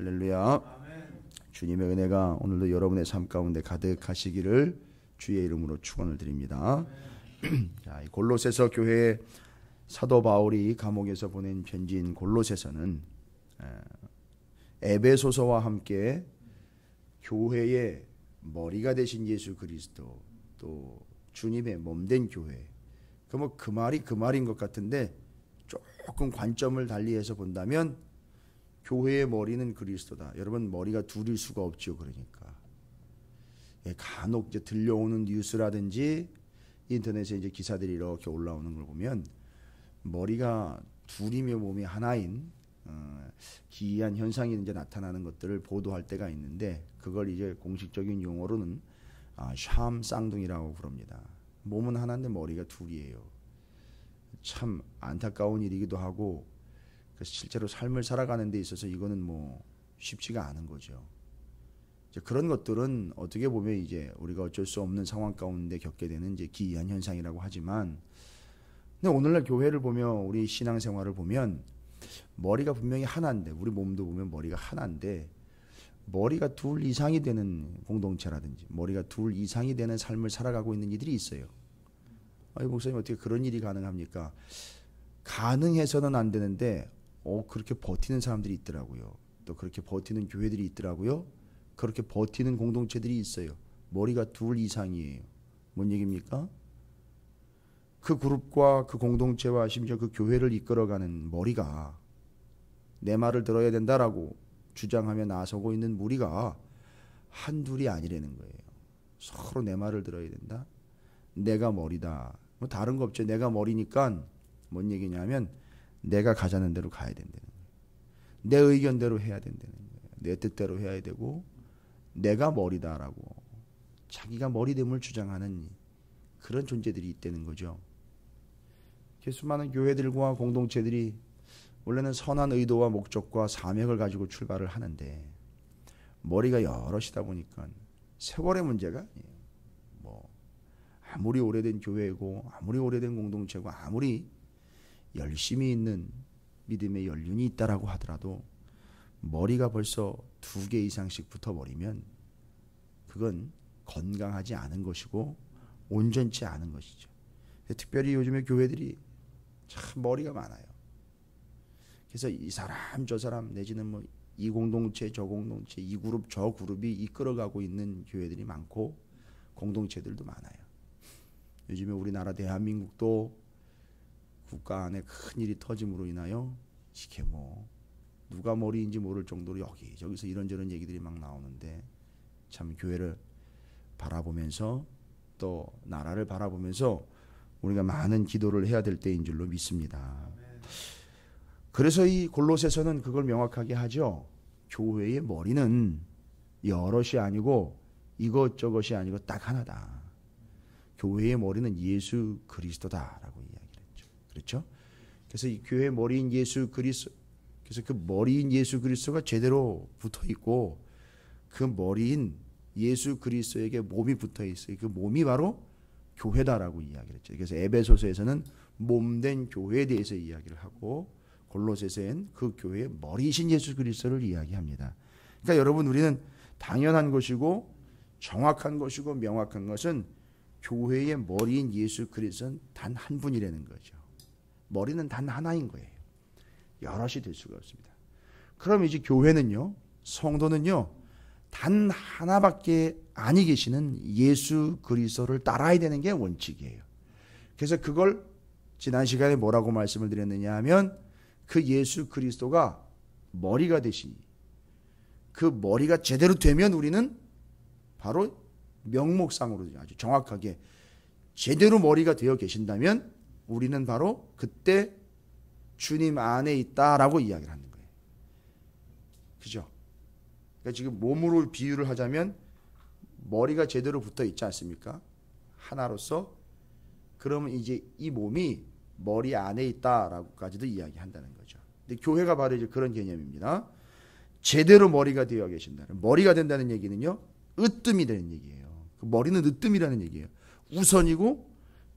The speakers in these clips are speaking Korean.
할렐루야. 주님의 은혜가 오늘도 여러분의 삶 가운데 가득하시기를 주의 이름으로 축원을 드립니다. 자, 이 골로새서 교회에 사도 바울이 감옥에서 보낸 편지인 골로새서는 에베소서와 함께 교회의 머리가 되신 예수 그리스도, 또 주님의 몸된 교회, 그 말이 그 말인 것 같은데 조금 관점을 달리해서 본다면 교회의 머리는 그리스도다. 여러분, 머리가 둘일 수가 없죠. 그러니까 간혹 이제 들려오는 뉴스라든지 인터넷에 이제 기사들이 이렇게 올라오는 걸 보면 머리가 둘이며 몸이 하나인 기이한 현상이 이제 나타나는 것들을 보도할 때가 있는데, 그걸 이제 공식적인 용어로는 샴 쌍둥이라고 부릅니다. 몸은 하나인데 머리가 둘이에요. 참 안타까운 일이기도 하고, 그래서 실제로 삶을 살아가는 데 있어서 이거는 뭐 쉽지가 않은 거죠. 이제 그런 것들은 어떻게 보면 이제 우리가 어쩔 수 없는 상황 가운데 겪게 되는 이제 기이한 현상이라고 하지만, 근데 오늘날 교회를 보면, 우리 신앙생활을 보면 머리가 분명히 하나인데, 우리 몸도 보면 머리가 하나인데 머리가 둘 이상이 되는 공동체라든지 머리가 둘 이상이 되는 삶을 살아가고 있는 이들이 있어요. 목사님, 어떻게 그런 일이 가능합니까? 가능해서는 안 되는데 그렇게 버티는 사람들이 있더라고요. 또 그렇게 버티는 교회들이 있더라고요. 그렇게 버티는 공동체들이 있어요. 머리가 둘 이상이에요. 뭔 얘기입니까? 그 그룹과 그 공동체와 심지어 그 교회를 이끌어가는 머리가 내 말을 들어야 된다라고 주장하며 나서고 있는 무리가 한둘이 아니라는 거예요. 서로 내 말을 들어야 된다. 내가 머리다. 뭐 다른 거 없죠. 내가 머리니까 뭔 얘기냐면 내가 가자는 대로 가야 된다는 거예요. 내 의견대로 해야 된다는 거예요. 내 뜻대로 해야 되고 내가 머리다라고 자기가 머리됨을 주장하는 그런 존재들이 있다는 거죠. 수많은 교회들과 공동체들이 원래는 선한 의도와 목적과 사명을 가지고 출발을 하는데 머리가 여럿이다 보니까 세월의 문제가 아니에요. 아무리 오래된 교회고 아무리 오래된 공동체고 아무리 열심히 있는 믿음의 연륜이 있다라고 하더라도 머리가 벌써 2개 이상씩 붙어버리면 그건 건강하지 않은 것이고 온전치 않은 것이죠. 특별히 요즘에 교회들이 참 머리가 많아요. 그래서 이 사람 저 사람 내지는 뭐 이 공동체 저 공동체 이 그룹 저 그룹이 이끌어가고 있는 교회들이 많고 공동체들도 많아요. 요즘에 우리나라 대한민국도 국가 안에 큰 일이 터짐으로 인하여 이게 뭐 누가 머리인지 모를 정도로 여기저기서 이런저런 얘기들이 막 나오는데, 참 교회를 바라보면서 또 나라를 바라보면서 우리가 많은 기도를 해야 될 때인 줄로 믿습니다. 그래서 이 골로새서는 그걸 명확하게 하죠. 교회의 머리는 여럿이 아니고 이것저것이 아니고 딱 하나다. 교회의 머리는 예수 그리스도다라고 이야기를 했죠. 그렇죠? 그래서 이 교회의 머리인 예수 그리스도, 그래서 그 머리인 예수 그리스도가 제대로 붙어 있고 그 머리인 예수 그리스도에게 몸이 붙어 있어요. 그 몸이 바로 교회다라고 이야기를 했죠. 그래서 에베소서에서는 몸된 교회에 대해서 이야기를 하고 골로새서엔 그 교회의 머리이신 예수 그리스도를 이야기합니다. 그러니까 여러분, 우리는 당연한 것이고 정확한 것이고 명확한 것은 교회의 머리인 예수 그리스도는 단 한 분이라는 거죠. 머리는 단 하나인 거예요. 여럿이 될 수가 없습니다. 그럼 이제 교회는요, 성도는요, 단 하나밖에 아니 계시는 예수 그리스도를 따라야 되는 게 원칙이에요. 그래서 그걸 지난 시간에 뭐라고 말씀을 드렸느냐 하면, 그 예수 그리스도가 머리가 되시니 그 머리가 제대로 되면 우리는 바로 명목상으로 아주 정확하게 제대로 머리가 되어 계신다면 우리는 바로 그때 주님 안에 있다라고 이야기를 하는 거예요. 그죠? 그러니까 지금 몸으로 비유를 하자면 머리가 제대로 붙어 있지 않습니까? 하나로서. 그러면 이제 이 몸이 머리 안에 있다라고까지도 이야기한다는 거죠. 근데 교회가 바로 이제 그런 개념입니다. 제대로 머리가 되어 계신다는, 머리가 된다는 얘기는요, 으뜸이 되는 얘기예요. 그 머리는 으뜸이라는 얘기예요. 우선이고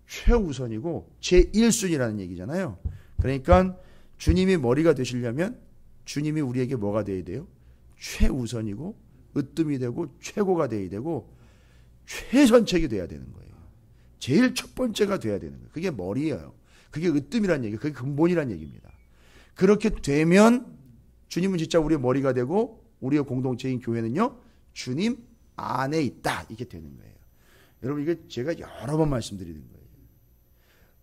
최우선이고 제1순위라는 얘기잖아요. 그러니까 주님이 머리가 되시려면 주님이 우리에게 뭐가 되어야 돼요? 최우선이고 으뜸이 되고 최고가 돼야 되고 최선책이 돼야 되는 거예요. 제일 첫 번째가 돼야 되는 거예요. 그게 머리예요. 그게 으뜸이란 얘기예요. 그게 근본이란 얘기입니다. 그렇게 되면 주님은 진짜 우리의 머리가 되고 우리의 공동체인 교회는요 주님 안에 있다 이게 되는 거예요. 여러분 이게 제가 여러 번 말씀드리는 거예요.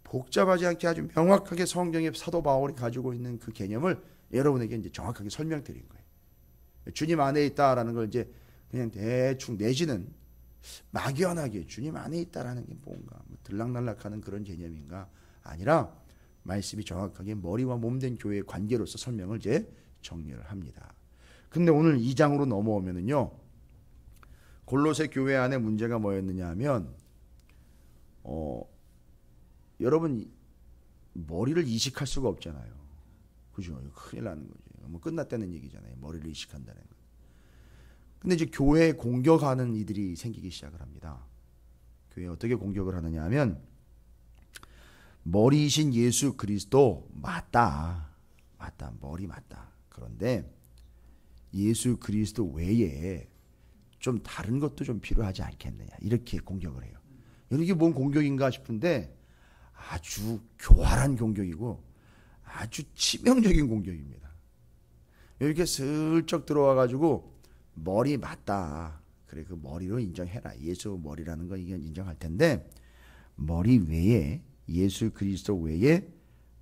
복잡하지 않게 아주 명확하게 성경의 사도 바울이 가지고 있는 그 개념을 여러분에게 이제 정확하게 설명드린 거예요. 주님 안에 있다라는 걸 이제 그냥 대충 내지는 막연하게 주님 안에 있다라는 게 뭔가 들락날락하는 그런 개념인가 아니라 말씀이 정확하게 머리와 몸된 교회의 관계로서 설명을 이제 정리를 합니다. 근데 오늘 2장으로 넘어오면은요 골로새 교회 안에 문제가 뭐였느냐 하면 여러분 머리를 이식할 수가 없잖아요. 그죠? 큰일 나는 거죠. 뭐 끝났다는 얘기잖아요. 머리를 이식한다는 거. 근데 이제 교회에 공격하는 이들이 생기기 시작을 합니다. 교회에 어떻게 공격을 하느냐 하면 머리이신 예수 그리스도 맞다. 머리 맞다. 그런데 예수 그리스도 외에 좀 다른 것도 좀 필요하지 않겠느냐. 이렇게 공격을 해요. 이게 뭔 공격인가 싶은데 아주 교활한 공격이고 아주 치명적인 공격입니다. 이렇게 슬쩍 들어와가지고 머리 맞다. 그래 그 머리로 인정해라. 예수 머리라는 거 이건 인정할 텐데 머리 외에 예수 그리스도 외에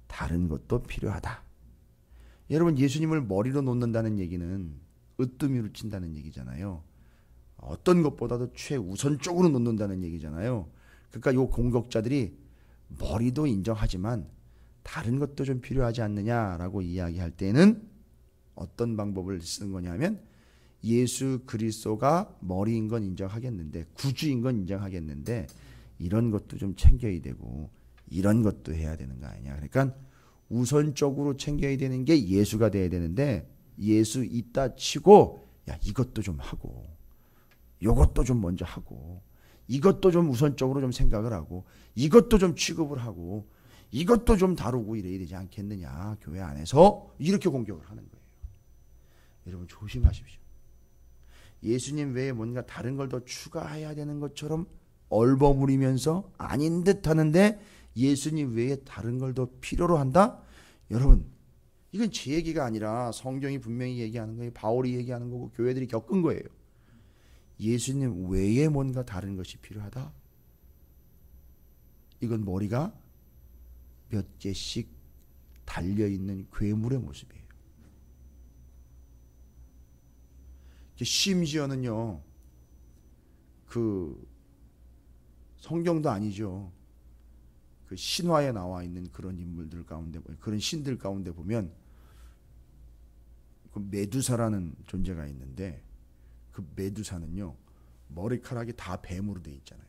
다른 것도 필요하다. 여러분 예수님을 머리로 놓는다는 얘기는 으뜸이로 친다는 얘기잖아요. 어떤 것보다도 최우선적으로 놓는다는 얘기잖아요. 그러니까 이 공격자들이 머리도 인정하지만 다른 것도 좀 필요하지 않느냐라고 이야기할 때는 어떤 방법을 쓰는 거냐면 예수 그리스도가 머리인 건 인정하겠는데 구주인 건 인정하겠는데 이런 것도 좀 챙겨야 되고 이런 것도 해야 되는 거 아니냐. 그러니까 우선적으로 챙겨야 되는 게 예수가 돼야 되는데 예수 있다 치고 야 이것도 좀 하고 요것도 좀 먼저 하고 이것도 좀 우선적으로 좀 생각을 하고 이것도 좀 취급을 하고 이것도 좀 다루고 이래야 되지 않겠느냐. 교회 안에서 이렇게 공격을 하는 거예요. 여러분 조심하십시오. 예수님 외에 뭔가 다른 걸 더 추가해야 되는 것처럼 얼버무리면서 아닌 듯 하는데 예수님 외에 다른 걸 더 필요로 한다? 여러분 이건 제 얘기가 아니라 성경이 분명히 얘기하는 거예요. 바울이 얘기하는 거고 교회들이 겪은 거예요. 예수님 외에 뭔가 다른 것이 필요하다? 이건 머리가 몇 개씩 달려있는 괴물의 모습이에요. 심지어는요 그 성경도 아니죠. 그 신화에 나와 있는 그런 인물들 가운데 그런 신들 가운데 보면 그 메두사라는 존재가 있는데 그 메두사는요 머리카락이 다 뱀으로 돼 있잖아요.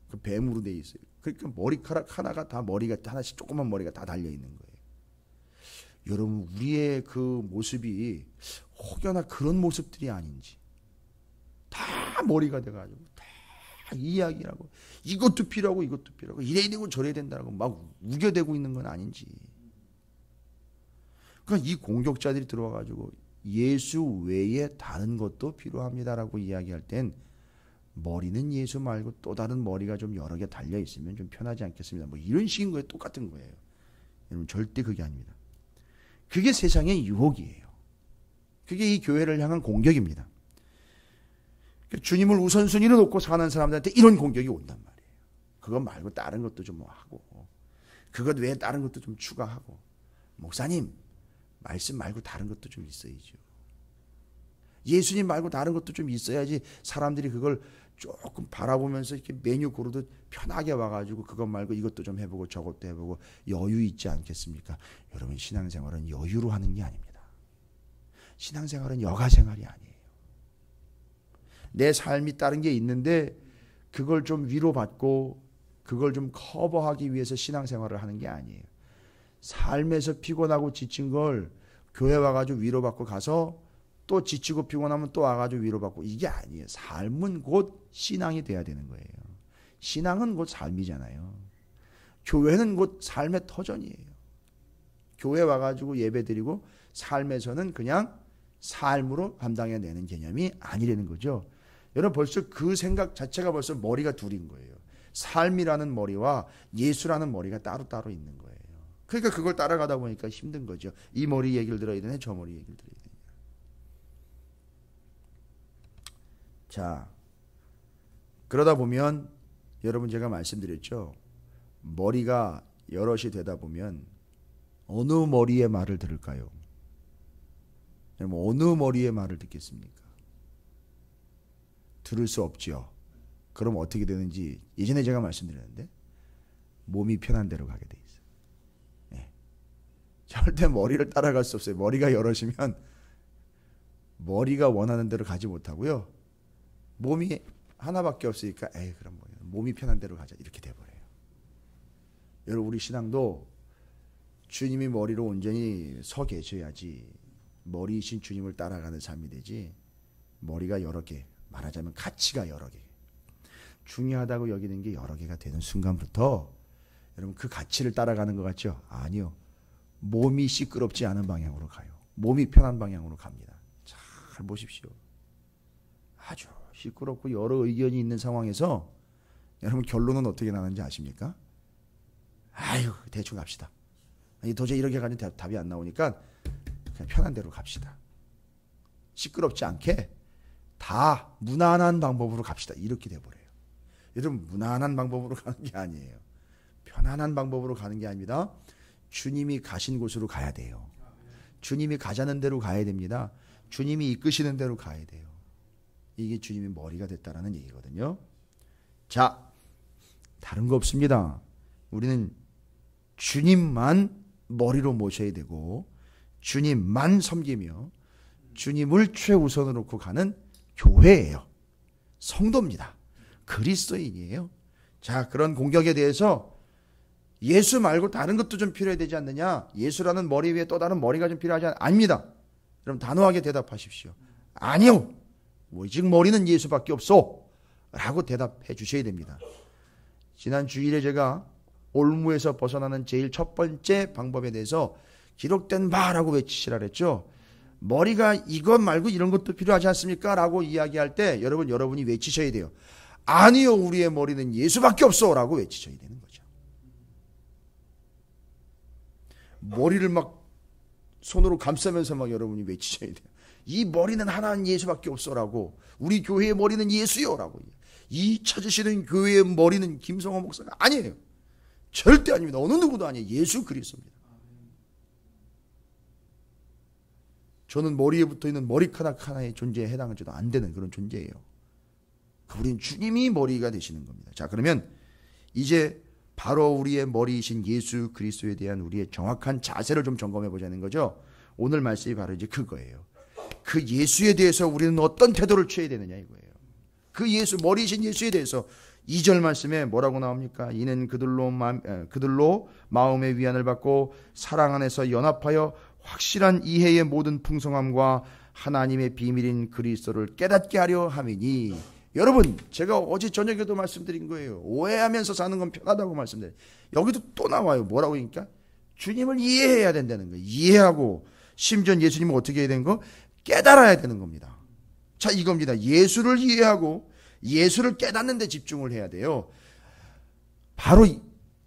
그 뱀으로 돼 있어요. 그러니까 머리카락 하나가 다 머리가 하나씩 조그만 머리가 다 달려 있는 거예요. 여러분 우리의 그 모습이 혹여나 그런 모습들이 아닌지 다 머리가 돼가지고 다 이야기라고 이것도 필요하고 이것도 필요하고 이래야 되고 저래야 된다고 막 우겨대고 있는 건 아닌지. 그러니까 이 공격자들이 들어와가지고 예수 외에 다른 것도 필요합니다라고 이야기할 땐 머리는 예수 말고 또 다른 머리가 좀 여러 개 달려 있으면 좀 편하지 않겠습니다. 뭐 이런 식인 거예요. 똑같은 거예요. 여러분 절대 그게 아닙니다. 그게 세상의 유혹이에요. 그게 이 교회를 향한 공격입니다. 주님을 우선순위로 놓고 사는 사람들한테 이런 공격이 온단 말이에요. 그것 말고 다른 것도 좀 뭐 하고 그것 외에 다른 것도 좀 추가하고 목사님 말씀 말고 다른 것도 좀 있어야죠. 예수님 말고 다른 것도 좀 있어야지 사람들이 그걸 조금 바라보면서 이렇게 메뉴 고르듯 편하게 와가지고 그것 말고 이것도 좀 해보고 저것도 해보고 여유 있지 않겠습니까? 여러분 신앙생활은 여유로 하는 게 아닙니다. 신앙생활은 여가생활이 아니에요. 내 삶이 다른 게 있는데 그걸 좀 위로받고 그걸 좀 커버하기 위해서 신앙생활을 하는 게 아니에요. 삶에서 피곤하고 지친 걸 교회 와가지고 위로받고 가서 또 지치고 피곤하면 또 와가지고 위로받고 이게 아니에요. 삶은 곧 신앙이 돼야 되는 거예요. 신앙은 곧 삶이잖아요. 교회는 곧 삶의 터전이에요. 교회 와가지고 예배드리고 삶에서는 그냥 삶으로 감당해내는 개념이 아니라는 거죠. 여러분 벌써 그 생각 자체가 벌써 머리가 둘인 거예요. 삶이라는 머리와 예수라는 머리가 따로따로 있는 거예요. 그러니까 그걸 따라가다 보니까 힘든 거죠. 이 머리 얘기를 들어야 되네, 저 머리 얘기를 들어야 되네. 자, 그러다 보면 여러분 제가 말씀드렸죠. 머리가 여럿이 되다 보면 어느 머리의 말을 들을까요? 어느 머리의 말을 듣겠습니까? 들을 수 없죠. 그럼 어떻게 되는지 예전에 제가 말씀드렸는데 몸이 편한 대로 가게 돼 있어요. 네. 절대 머리를 따라갈 수 없어요. 머리가 여럿이면 머리가 원하는 대로 가지 못하고요. 몸이 하나밖에 없으니까 그럼 몸이 편한 대로 가자 이렇게 돼버려요. 여러분 우리 신앙도 주님이 머리로 온전히 서 계셔야지 머리이신 주님을 따라가는 삶이 되지, 머리가 여러 개, 말하자면 가치가 여러 개, 중요하다고 여기는 게 여러 개가 되는 순간부터 여러분 그 가치를 따라가는 것 같죠? 아니요. 몸이 시끄럽지 않은 방향으로 가요. 몸이 편한 방향으로 갑니다. 잘 보십시오. 아주 시끄럽고 여러 의견이 있는 상황에서 여러분 결론은 어떻게 나는지 아십니까? 아유 대충 갑시다. 도저히 이렇게 가는 답이 안 나오니까 그냥 편한 대로 갑시다. 시끄럽지 않게 다 무난한 방법으로 갑시다. 이렇게 돼버려요. 여러분 무난한 방법으로 가는 게 아니에요. 편안한 방법으로 가는 게 아닙니다. 주님이 가신 곳으로 가야 돼요. 주님이 가자는 대로 가야 됩니다. 주님이 이끄시는 대로 가야 돼요. 이게 주님이 머리가 됐다라는 얘기거든요. 자, 다른 거 없습니다. 우리는 주님만 머리로 모셔야 되고 주님만 섬기며 주님을 최우선으로 놓고 가는 교회예요. 성도입니다. 그리스도인이에요. 자, 그런 공격에 대해서 예수 말고 다른 것도 좀 필요해야 되지 않느냐? 예수라는 머리 위에 또 다른 머리가 좀 필요하지 않느냐? 아닙니다. 그럼 단호하게 대답하십시오. 아니요. 오직 머리는 예수밖에 없어. 라고 대답해 주셔야 됩니다. 지난 주일에 제가 올무에서 벗어나는 제일 첫 번째 방법에 대해서 기록된 바라고 외치시라 그랬죠. 머리가 이것 말고 이런 것도 필요하지 않습니까? 라고 이야기할 때 여러분이 외치셔야 돼요. 아니요, 우리의 머리는 예수밖에 없어. 라고 외치셔야 되는 거죠. 머리를 막 손으로 감싸면서 막 여러분이 외치셔야 돼요. 이 머리는 하나는 예수밖에 없어라고. 우리 교회의 머리는 예수요라고. 이 찾으시는 교회의 머리는 김성호 목사가 아니에요. 절대 아닙니다. 어느 누구도 아니에요. 예수 그리스도입니다. 저는 머리에 붙어있는 머리카락 하나의 존재에 해당하지도 안 되는 그런 존재예요. 우리는 주님이 머리가 되시는 겁니다. 자, 그러면 이제 바로 우리의 머리이신 예수 그리스도에 대한 우리의 정확한 자세를 좀 점검해 보자는 거죠. 오늘 말씀이 바로 이제 그거예요. 그 예수에 대해서 우리는 어떤 태도를 취해야 되느냐 이거예요. 그 예수, 머리이신 예수에 대해서 2절 말씀에 뭐라고 나옵니까? 이는 그들로 마음의 위안을 받고 사랑 안에서 연합하여 확실한 이해의 모든 풍성함과 하나님의 비밀인 그리스도를 깨닫게 하려 함이니. 여러분, 제가 어제 저녁에도 말씀드린 거예요. 오해하면서 사는 건 편하다고 말씀드려요. 여기도 또 나와요. 뭐라고 하니까? 주님을 이해해야 된다는 거예요. 이해하고 심지어 예수님을 어떻게 해야 되는 거? 깨달아야 되는 겁니다. 자, 이겁니다. 예수를 이해하고 예수를 깨닫는 데 집중을 해야 돼요. 바로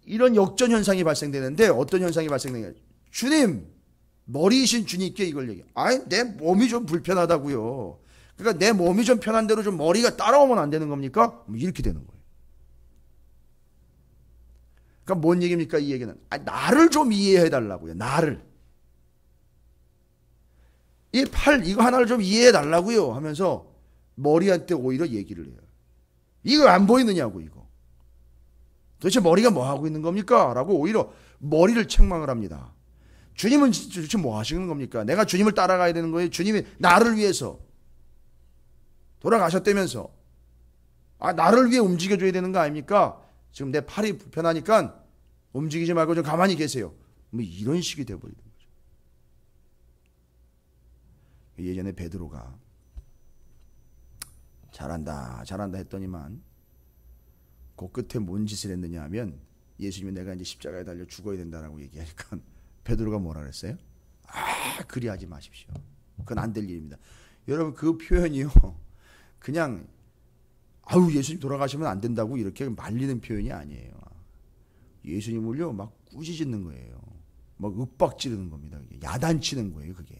이런 역전 현상이 발생되는데 어떤 현상이 발생되냐? 주님, 머리이신 주님께 이걸 얘기해. 아니, 내 몸이 좀 불편하다고요. 그러니까 내 몸이 좀 편한 대로 좀 머리가 따라오면 안 되는 겁니까? 이렇게 되는 거예요. 그러니까 뭔 얘기입니까? 이 얘기는 나를 좀 이해해 달라고요. 나를. 이 팔 이거 하나를 좀 이해해 달라고요 하면서 머리한테 오히려 얘기를 해요. 이거 안 보이느냐고 이거. 도대체 머리가 뭐 하고 있는 겁니까? 라고 오히려 머리를 책망을 합니다. 주님은 도대체 뭐 하시는 겁니까? 내가 주님을 따라가야 되는 거예요. 주님이 나를 위해서 돌아가셨다면서 나를 위해 움직여줘야 되는 거 아닙니까? 지금 내 팔이 불편하니까 움직이지 말고 좀 가만히 계세요. 뭐 이런 식이 돼버리는 거죠. 예전에 베드로가 잘한다 했더니만 그 끝에 뭔 짓을 했느냐 하면 예수님이 내가 이제 십자가에 달려 죽어야 된다라고 얘기하니까 베드로가 뭐라 그랬어요? 그리하지 마십시오. 그건 안 될 일입니다. 여러분 그 표현이요. 그냥 아유 예수님 돌아가시면 안 된다고 이렇게 말리는 표현이 아니에요. 예수님을요 막 꾸짖는 거예요. 막 윽박 지르는 겁니다. 야단치는 거예요. 그게.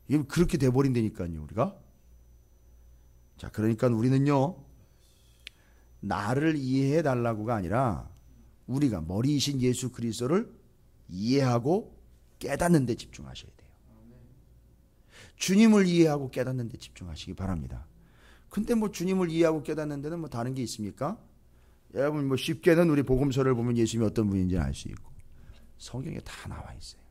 이게 그렇게 돼버린다니까요. 우리가. 자, 그러니까 우리는요 나를 이해해 달라고가 아니라 우리가 머리이신 예수 그리스도를 이해하고 깨닫는 데 집중하셔야 돼요. 주님을 이해하고 깨닫는 데 집중하시기 바랍니다. 근데 뭐 주님을 이해하고 깨닫는 데는 뭐 다른 게 있습니까? 여러분 뭐 쉽게는 우리 복음서를 보면 예수님이 어떤 분인지는 알 수 있고 성경에 다 나와 있어요.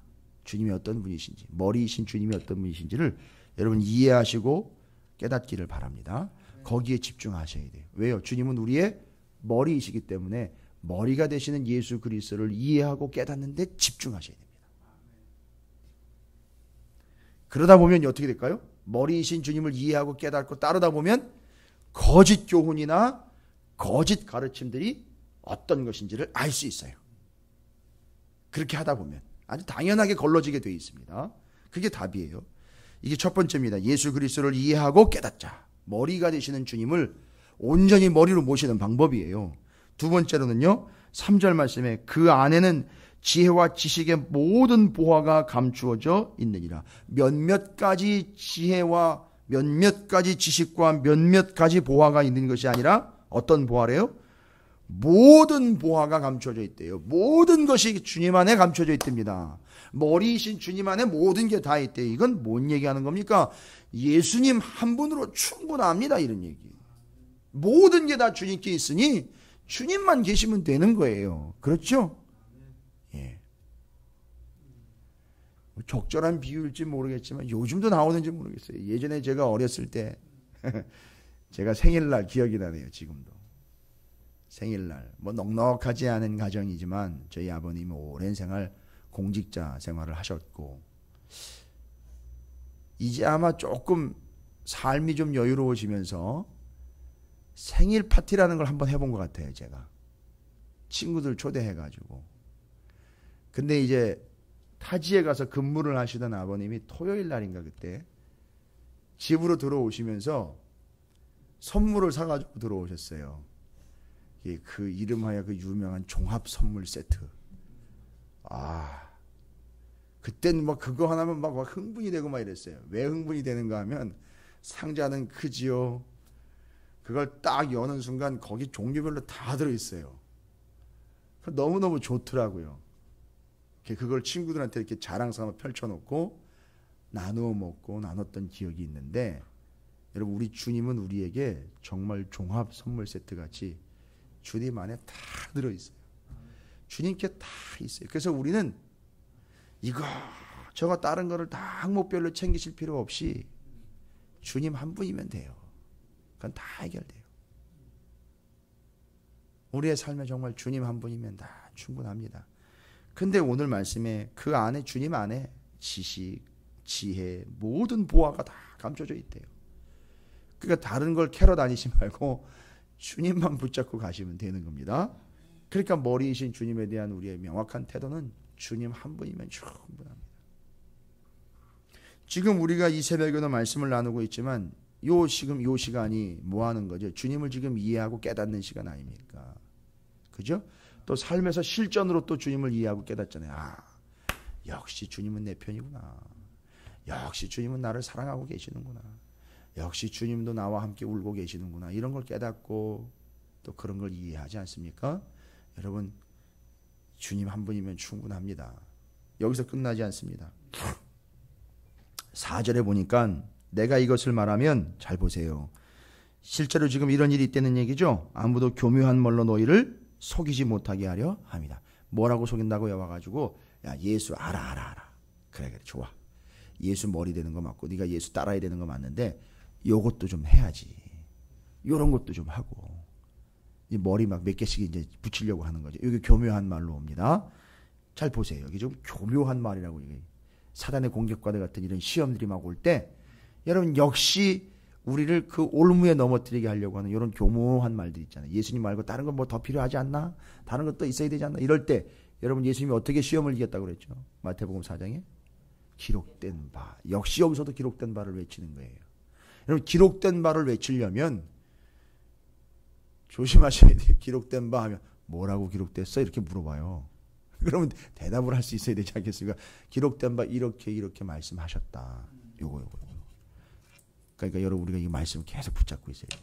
주님이 어떤 분이신지, 머리이신 주님이 어떤 분이신지를 여러분 이해하시고 깨닫기를 바랍니다. 거기에 집중하셔야 돼요. 왜요? 주님은 우리의 머리이시기 때문에 머리가 되시는 예수 그리스도를 이해하고 깨닫는 데 집중하셔야 됩니다. 그러다 보면 어떻게 될까요? 머리이신 주님을 이해하고 깨닫고 따르다 보면 거짓 교훈이나 거짓 가르침들이 어떤 것인지를 알 수 있어요. 그렇게 하다 보면 아주 당연하게 걸러지게 되어 있습니다. 그게 답이에요. 이게 첫 번째입니다. 예수 그리스도를 이해하고 깨닫자. 머리가 되시는 주님을 온전히 머리로 모시는 방법이에요. 두 번째로는요. 3절 말씀에 그 안에는 지혜와 지식의 모든 보화가 감추어져 있느니라. 몇몇 가지 지혜와 몇몇 가지 지식과 몇몇 가지 보화가 있는 것이 아니라 어떤 보화래요? 모든 보화가 감춰져 있대요. 모든 것이 주님 안에 감춰져 있답니다. 머리이신 주님 안에 모든 게 다 있대요. 이건 뭔 얘기하는 겁니까? 예수님 한 분으로 충분합니다. 이런 얘기. 모든 게 다 주님께 있으니 주님만 계시면 되는 거예요. 그렇죠? 예. 적절한 비유일지 모르겠지만 요즘도 나오는지 모르겠어요. 예전에 제가 어렸을 때 제가 생일날 기억이 나네요. 지금도. 생일날 뭐 넉넉하지 않은 가정이지만 저희 아버님은 오랜 생활 공직자 생활을 하셨고 이제 아마 조금 삶이 좀 여유로워지면서 생일 파티라는 걸 한번 해본 것 같아요. 제가 친구들 초대해가지고. 근데 이제 타지에 가서 근무를 하시던 아버님이 토요일 날인가 그때 집으로 들어오시면서 선물을 사가지고 들어오셨어요. 그 이름하여 그 유명한 종합 선물 세트. 아, 그땐 뭐 그거 하나면 막 흥분이 되고 막 이랬어요. 왜 흥분이 되는가 하면 상자는 크지요. 그걸 딱 여는 순간 거기 종류별로 다 들어있어요. 너무너무 좋더라고요. 그걸 친구들한테 이렇게 자랑삼아 펼쳐놓고 나누어 먹고 나눴던 기억이 있는데 여러분 우리 주님은 우리에게 정말 종합 선물 세트 같이 주님 안에 다 들어있어요. 주님께 다 있어요. 그래서 우리는 이거 저거 다른 거를 다 항목별로 챙기실 필요 없이 주님 한 분이면 돼요. 그건 다 해결돼요. 우리의 삶에 정말 주님 한 분이면 다 충분합니다. 근데 오늘 말씀에 그 안에 주님 안에 지식, 지혜, 모든 보화가 다 감춰져 있대요. 그러니까 다른 걸 캐러 다니지 말고 주님만 붙잡고 가시면 되는 겁니다. 그러니까 머리이신 주님에 대한 우리의 명확한 태도는 주님 한 분이면 충분합니다. 지금 우리가 이 새벽에도 말씀을 나누고 있지만 지금 요 시간이 뭐 하는 거죠? 주님을 지금 이해하고 깨닫는 시간 아닙니까? 그죠? 또 삶에서 실전으로 또 주님을 이해하고 깨닫잖아요. 아, 역시 주님은 내 편이구나. 역시 주님은 나를 사랑하고 계시는구나. 역시 주님도 나와 함께 울고 계시는구나. 이런 걸 깨닫고 또 그런 걸 이해하지 않습니까? 여러분 주님 한 분이면 충분합니다. 여기서 끝나지 않습니다. 4절에 보니까 내가 이것을 말하면 잘 보세요. 실제로 지금 이런 일이 있다는 얘기죠. 아무도 교묘한 말로 너희를 속이지 못하게 하려 합니다. 뭐라고 속인다고요? 와가지고 야 예수 알아. 그래 좋아. 예수 머리 되는 거 맞고 네가 예수 따라야 되는 거 맞는데 요것도 좀 해야지. 요런 것도 좀 하고. 이 머리 막 몇 개씩 이제 붙이려고 하는 거죠. 여기 교묘한 말로 옵니다. 잘 보세요. 여기 좀 교묘한 말이라고. 사단의 공격과도 같은 이런 시험들이 막 올 때 여러분 역시 우리를 그 올무에 넘어뜨리게 하려고 하는 이런 교묘한 말들 있잖아요. 예수님 말고 다른 건 뭐 더 필요하지 않나? 다른 것도 있어야 되지 않나? 이럴 때 여러분 예수님이 어떻게 시험을 이겼다고 그랬죠? 마태복음 4장에 기록된 바. 역시 여기서도 기록된 바를 외치는 거예요. 여러분 기록된 바를 외치려면 조심하셔야 돼요. 기록된 바 하면 뭐라고 기록됐어? 이렇게 물어봐요. 그러면 대답을 할 수 있어야 되지 않겠습니까? 기록된 바 이렇게 말씀하셨다. 요거. 그러니까 여러분 우리가 이 말씀을 계속 붙잡고 있어야 돼요.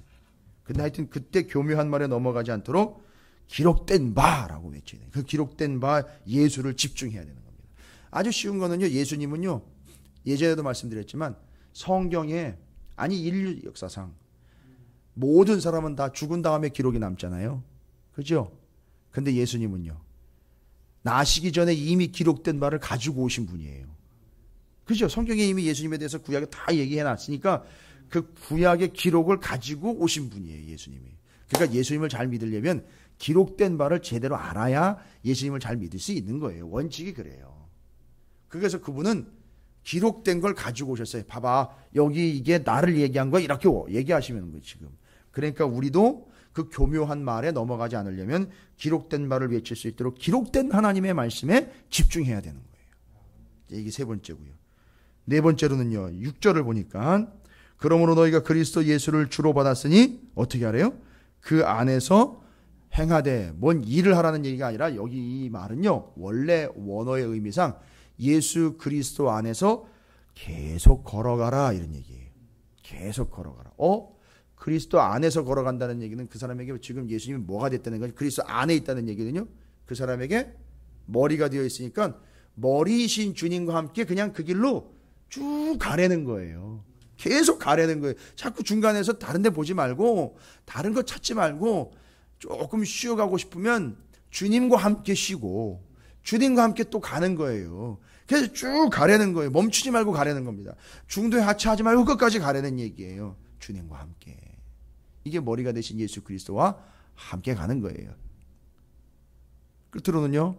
근데 하여튼 그때 교묘한 말에 넘어가지 않도록 기록된 바라고 외쳐야 돼요. 그 기록된 바 예수를 집중해야 되는 겁니다. 아주 쉬운 거는요. 예수님은요. 예전에도 말씀드렸지만 성경에 아니 인류 역사상 모든 사람은 다 죽은 다음에 기록이 남잖아요. 그죠? 근데 예수님은요. 나시기 전에 이미 기록된 바를 가지고 오신 분이에요. 그죠? 성경에 이미 예수님에 대해서 구약에 다 얘기해 놨으니까 그 구약의 기록을 가지고 오신 분이에요. 예수님이. 그러니까 예수님을 잘 믿으려면 기록된 바를 제대로 알아야 예수님을 잘 믿을 수 있는 거예요. 원칙이 그래요. 그래서 그분은 기록된 걸 가지고 오셨어요. 봐봐. 여기 이게 나를 얘기한 거야. 이렇게 얘기하시면 거예요. 지금. 그러니까 우리도 그 교묘한 말에 넘어가지 않으려면 기록된 말을 외칠 수 있도록 기록된 하나님의 말씀에 집중해야 되는 거예요. 이게 세 번째고요. 네 번째로는요. 6절을 보니까 그러므로 너희가 그리스도 예수를 주로 받았으니 어떻게 하래요? 그 안에서 행하되 뭔 일을 하라는 얘기가 아니라 여기 이 말은요. 원래 원어의 의미상 예수 그리스도 안에서 계속 걸어가라 이런 얘기예요. 계속 걸어가라. 그리스도 안에서 걸어간다는 얘기는 그 사람에게 지금 예수님이 뭐가 됐다는 거죠? 그리스도 안에 있다는 얘기거든요. 그 사람에게 머리가 되어 있으니까 머리이신 주님과 함께 그냥 그 길로 쭉 가라는 거예요. 계속 가라는 거예요. 자꾸 중간에서 다른 데 보지 말고 다른 거 찾지 말고 조금 쉬어가고 싶으면 주님과 함께 쉬고 주님과 함께 또 가는 거예요. 그래서 쭉 가라는 거예요. 멈추지 말고 가라는 겁니다. 중도에 하차하지 말고 끝까지 가라는 얘기예요. 주님과 함께. 이게 머리가 되신 예수 그리스도와 함께 가는 거예요. 끝으로는요.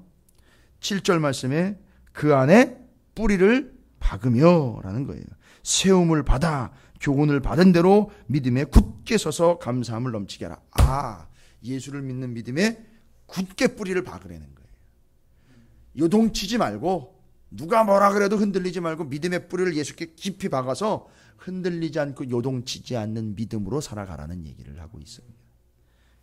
7절 말씀에 그 안에 뿌리를 박으며 라는 거예요. 세움을 받아 교훈을 받은 대로 믿음에 굳게 서서 감사함을 넘치게 하라. 예수를 믿는 믿음에 굳게 뿌리를 박으라는 거예요. 요동치지 말고 누가 뭐라 그래도 흔들리지 말고 믿음의 뿌리를 예수께 깊이 박아서 흔들리지 않고 요동치지 않는 믿음으로 살아가라는 얘기를 하고 있습니다.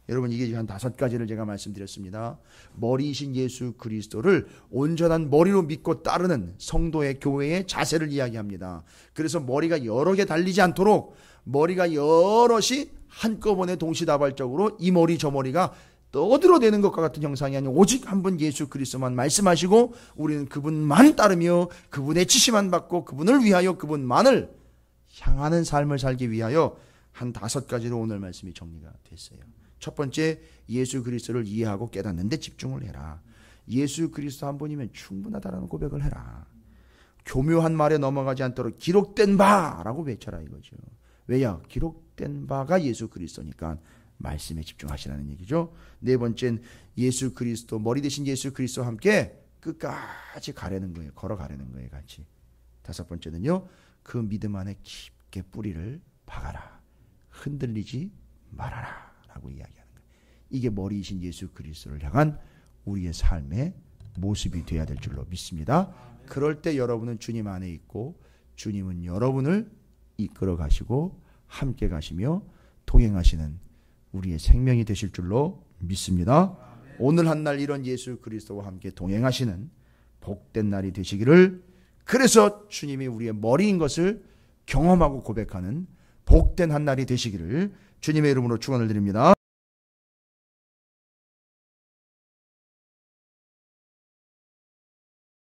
여러분 이게 한 5가지를 제가 말씀드렸습니다. 머리이신 예수 그리스도를 온전한 머리로 믿고 따르는 성도의 교회의 자세를 이야기합니다. 그래서 머리가 여러 개 달리지 않도록 머리가 여럿이 한꺼번에 동시다발적으로 이 머리 저 머리가 떠들어대는 것과 같은 형상이 아니라 오직 한 분 예수 그리스도만 말씀하시고 우리는 그분만 따르며 그분의 지시만 받고 그분을 위하여 그분만을 향하는 삶을 살기 위하여 한 5가지로 오늘 말씀이 정리가 됐어요. 첫 번째, 예수 그리스도를 이해하고 깨닫는 데 집중을 해라. 예수 그리스도 한 분이면 충분하다라는 고백을 해라. 교묘한 말에 넘어가지 않도록 기록된 바라고 외쳐라 이거죠. 왜요? 기록된 바가 예수 그리스도니까 말씀에 집중하시라는 얘기죠. 네 번째는 예수 그리스도, 머리 대신 예수 그리스도와 함께 끝까지 가라는 거예요. 걸어가라는 거예요. 같이. 5번째는요. 그 믿음 안에 깊게 뿌리를 박아라. 흔들리지 말아라. 라고 이야기하는 거예요. 이게 머리이신 예수 그리스도를 향한 우리의 삶의 모습이 되어야 될 줄로 믿습니다. 그럴 때 여러분은 주님 안에 있고 주님은 여러분을 이끌어 가시고 함께 가시며 동행하시는 우리의 생명이 되실 줄로 믿습니다. 오늘 한 날 이런 예수 그리스도와 함께 동행하시는 복된 날이 되시기를, 그래서 주님이 우리의 머리인 것을 경험하고 고백하는 복된 한 날이 되시기를 주님의 이름으로 축원을 드립니다.